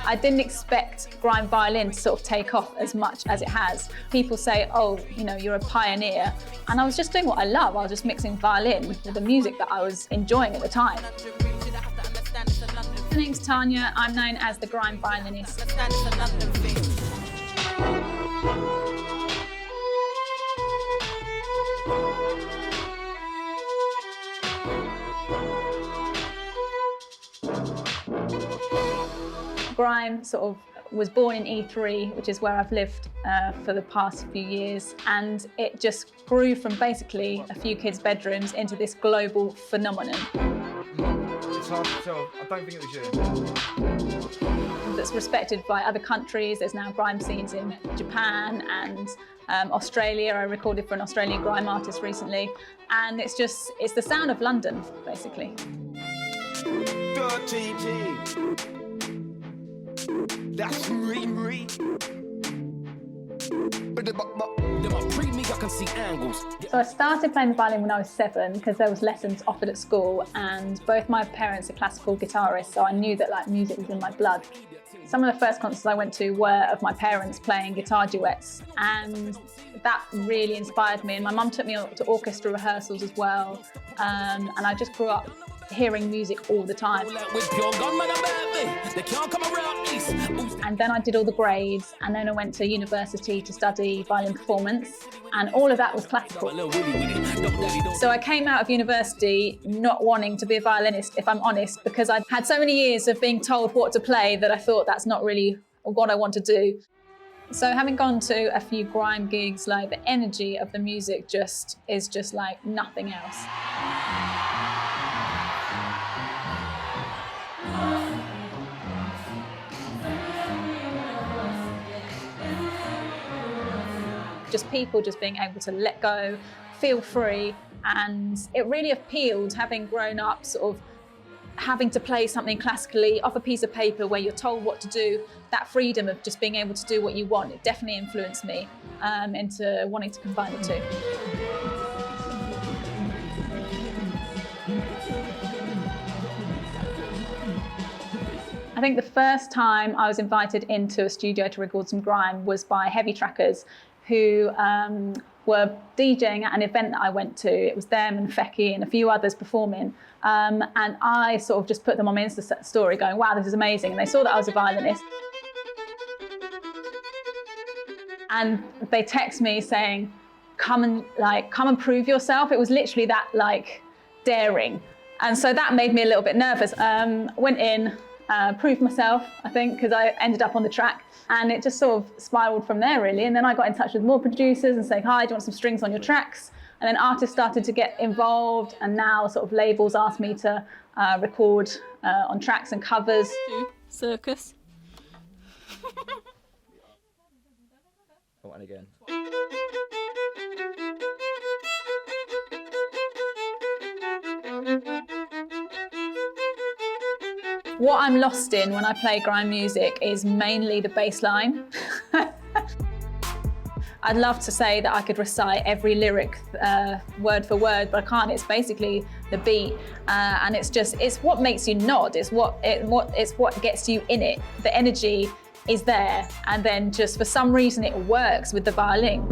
I didn't expect grime violin to sort of take off as much as it has. People say, oh, you know, you're a pioneer. And I was just doing what I love. I was just mixing violin with the music that I was enjoying at the time. My name's Tanya. I'm known as the grime violinist. Grime sort of was born in E3, which is where I've lived for the past few years, and it just grew from basically a few kids' bedrooms into this global phenomenon. It's hard to tell. I don't think it was you. That's respected by other countries. There's now grime scenes in Japan and Australia. I recorded for an Australian grime artist recently, and it's the sound of London, basically. That's Marie. So I started playing the violin when I was 7 because there was lessons offered at school, and both my parents are classical guitarists, so I knew that like music was in my blood. Some of the first concerts I went to were of my parents playing guitar duets, and that really inspired me. And my mum took me to orchestra rehearsals as well, and I just grew up hearing music all the time. And then I did all the grades, and then I went to university to study violin performance, and all of that was classical. So I came out of university not wanting to be a violinist, if I'm honest, because I'd had so many years of being told what to play that I thought that's not really what I want to do. So having gone to a few grime gigs, like the energy of the music is just like nothing else. Just people just being able to let go, feel free, and it really appealed, having grown up sort of having to play something classically off a piece of paper where you're told what to do. That freedom of just being able to do what you want, it definitely influenced me into wanting to combine the two. I think the first time I was invited into a studio to record some grime was by heavy trackers who were DJing at an event that I went to. It was them and Fecky and a few others performing. And I sort of just put them on my Insta story going, wow, this is amazing. And they saw that I was a violinist. And they text me saying, come and prove yourself. It was literally that like daring. And so that made me a little bit nervous. Went in, proved myself, I think, because I ended up on the track. And it just sort of spiraled from there, really. And then I got in touch with more producers and saying, hi, do you want some strings on your tracks? And then artists started to get involved, and now sort of labels ask me to record on tracks and covers. Circus. Oh, and again. What I'm lost in when I play grime music is mainly the bass line. I'd love to say that I could recite every lyric word for word, but I can't. It's basically the beat, and it's what makes you nod. It's what gets you in it. The energy is there, and then just for some reason it works with the violin.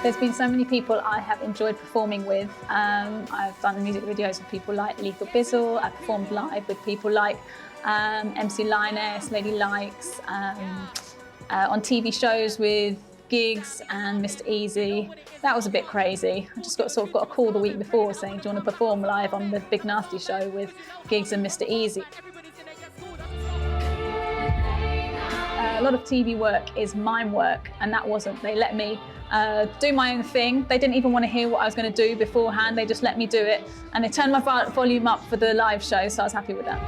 There's been so many people I have enjoyed performing with. I've done music videos with people like Lethal Bizzle. I've performed live with people like MC Lioness, Lady Likes, on TV shows with Gigs and Mr. Easy. That was a bit crazy. I just got a call the week before saying, do you want to perform live on the Big Nasty show with Gigs and Mr. Easy? A lot of TV work is mime work, and that wasn't. They let me do my own thing. They didn't even want to hear what I was going to do beforehand. They just let me do it, and they turned my volume up for the live show, so I was happy with that.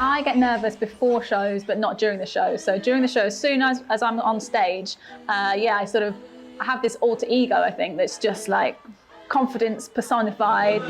I get nervous before shows, but not during the show. So during the show, as soon as I'm on stage, I have this alter ego, I think, that's just like confidence personified.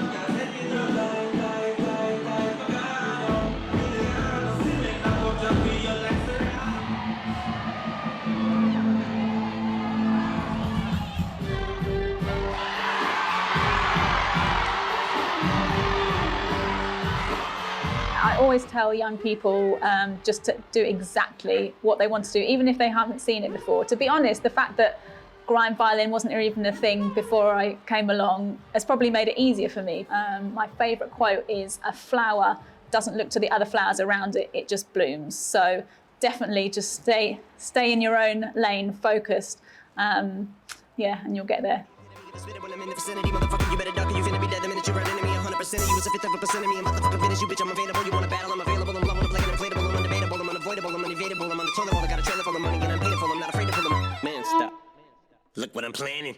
I always tell young people just to do exactly what they want to do, even if they haven't seen it before. To be honest, the fact that grime violin wasn't even a thing before I came along has probably made it easier for me. My favourite quote is, "A flower doesn't look to the other flowers around it, it just blooms." So definitely just stay in your own lane, focused, yeah, and you'll get there. When I'm in the vicinity, motherfucker, you better duck or you finna be dead the minute you're an enemy. 100% of you is a fifth of a percent of me. I'm motherfucking finish you, bitch. I'm available. You wanna battle? I'm available. I'm loving, I'm like an inflatable. I'm undebatable. I'm unavoidable. I'm unevadable. I'm on the toilet bowl. I got a trailer full of money and I'm paid for. I'm not afraid to pull them. Man, stop. Look what I'm planning.